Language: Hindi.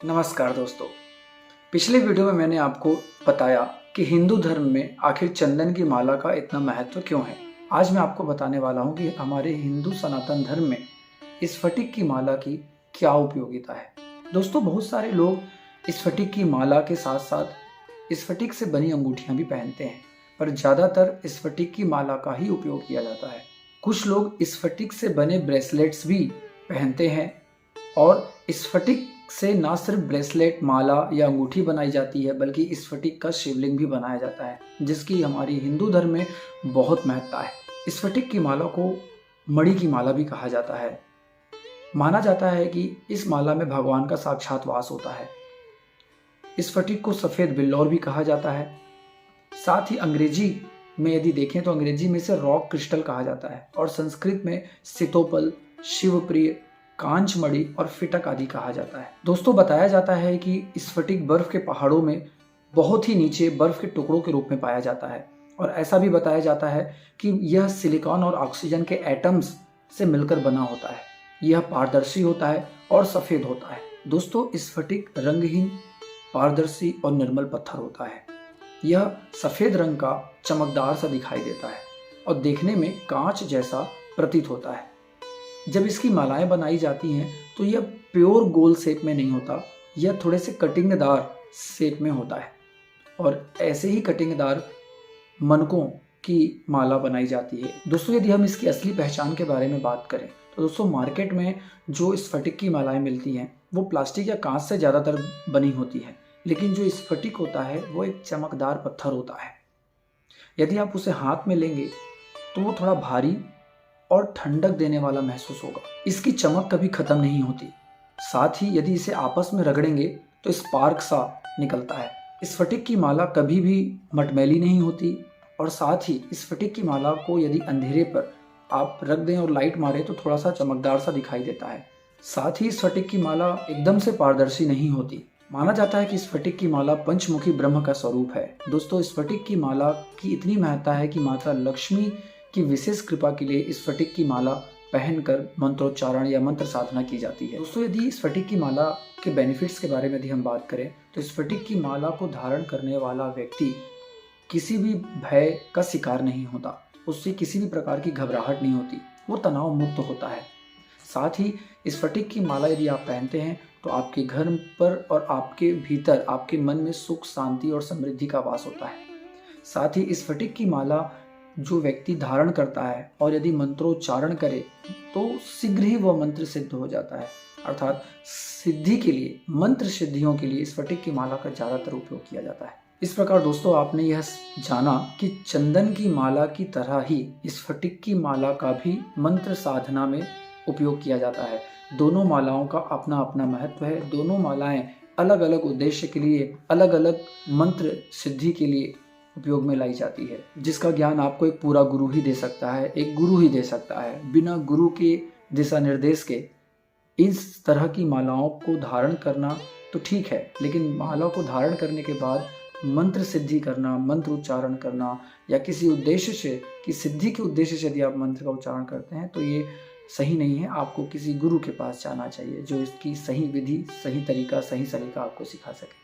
नमस्कार दोस्तों। पिछले वीडियो में मैंने आपको बताया कि हिंदू धर्म में आखिर चंदन की माला का इतना महत्व क्यों है। आज मैं आपको बताने वाला हूं कि हमारे हिंदू सनातन धर्म में स्फटिक की माला की क्या उपयोगिता है। दोस्तों, बहुत सारे लोग स्फटिक की माला के साथ साथ स्फटिक से बनी अंगूठियां भी पहनते हैं, पर ज्यादातर स्फटिक की माला का ही उपयोग किया जाता है। कुछ लोग स्फटिक से बने ब्रेसलेट्स भी पहनते हैं और स्फटिक से ना सिर्फ ब्रेसलेट, माला या अंगूठी बनाई जाती है, बल्कि स्फटिक का शिवलिंग भी बनाया जाता है, जिसकी हमारी हिंदू धर्म में बहुत महत्ता है। स्फटिक की माला को मणि की माला भी कहा जाता है। माना जाता है कि इस माला में भगवान का साक्षात वास होता है। स्फटिक को सफेद बिल्लौर भी कहा जाता है। साथ ही अंग्रेजी में यदि देखें तो अंग्रेजी में इसे रॉक क्रिस्टल कहा जाता है और संस्कृत में सितोपल, शिवप्रिय, कांचमणि और फिटक आदि कहा जाता है। दोस्तों, बताया जाता है कि स्फटिक बर्फ के पहाड़ों में बहुत ही नीचे बर्फ के टुकड़ों के रूप में पाया जाता है और ऐसा भी बताया जाता है कि यह सिलिकॉन और ऑक्सीजन के एटम्स से मिलकर बना होता है। यह पारदर्शी होता है और सफेद होता है। दोस्तों, स्फटिक रंगहीन, पारदर्शी और निर्मल पत्थर होता है। यह सफेद रंग का चमकदार सा दिखाई देता है और देखने में कांच जैसा प्रतीत होता है। जब इसकी मालाएं बनाई जाती हैं तो यह प्योर गोल शेप में नहीं होता, यह थोड़े से कटिंगदार शेप में होता है और ऐसे ही कटिंगदार मनकों की माला बनाई जाती है। दोस्तों, यदि हम इसकी असली पहचान के बारे में बात करें तो दोस्तों, मार्केट में जो स्फटिक की मालाएं मिलती हैं वो प्लास्टिक या कांच से ज़्यादातर बनी होती है, लेकिन जो स्फटिक होता है वो एक चमकदार पत्थर होता है। यदि आप उसे हाथ में लेंगे तो वो थोड़ा भारी और ठंडक देने वाला महसूस होगा। इसकी चमक कभी खत्म नहीं होती। साथ ही यदि इसे आपस में रगड़ेंगे तो स्पार्क सा निकलता है। स्फटिक की माला कभी भी मटमैली नहीं होती और साथ ही स्फटिक की माला को यदि अंधेरे पर आप रख दें और लाइट मारे तो थोड़ा सा चमकदार सा दिखाई देता है। साथ ही स्फटिक की माला एकदम से पारदर्शी नहीं होती। माना जाता है कि स्फटिक की माला पंचमुखी ब्रह्म का स्वरूप है। दोस्तों, स्फटिक की माला की इतनी महत्ता है कि माता लक्ष्मी की विशेष कृपा के लिए स्फटिक की माला पहनकर मंत्रोच्चारण या मंत्र साधना की जाती है। दोस्तों, यदि स्फटिक की माला के बेनिफिट्स के बारे में यदि हम बात करें तो स्फटिक की माला को धारण करने वाला व्यक्ति किसी भी भय का शिकार नहीं होता, उससे किसी भी प्रकार की घबराहट नहीं होती, वो तनाव मुक्त होता है। साथ ही स्फटिक की माला यदि आप पहनते हैं तो आपके घर पर और आपके भीतर, आपके मन में सुख, शांति और समृद्धि का वास होता है। साथ ही स्फटिक की माला जो व्यक्ति धारण करता है और यदि मंत्रोच्चारण करे तो शीघ्र ही वह मंत्र सिद्ध हो जाता है। अर्थात सिद्धि के लिए, मंत्र सिद्धियों के लिए स्फटिक की माला का ज्यादातर उपयोग किया जाता है। इस प्रकार दोस्तों, आपने यह जाना कि चंदन की माला की तरह ही स्फटिक की माला का भी मंत्र साधना में उपयोग किया जाता है। दोनों मालाओं का अपना अपना महत्व है। दोनों मालाएं अलग अलग उद्देश्य के लिए, अलग अलग मंत्र सिद्धि के लिए उपयोग में लाई जाती है, जिसका ज्ञान आपको एक पूरा गुरु ही दे सकता है, एक गुरु ही दे सकता है। बिना गुरु के दिशा निर्देश के इस तरह की मालाओं को धारण करना तो ठीक है, लेकिन माला को धारण करने के बाद मंत्र सिद्धि करना, मंत्र उच्चारण करना या किसी उद्देश्य से, कि सिद्धि के उद्देश्य से यदि आप मंत्र का उच्चारण करते हैं तो ये सही नहीं है। आपको किसी गुरु के पास जाना चाहिए जो इसकी सही विधि, सही तरीका, सही सलीका आपको सिखा सके।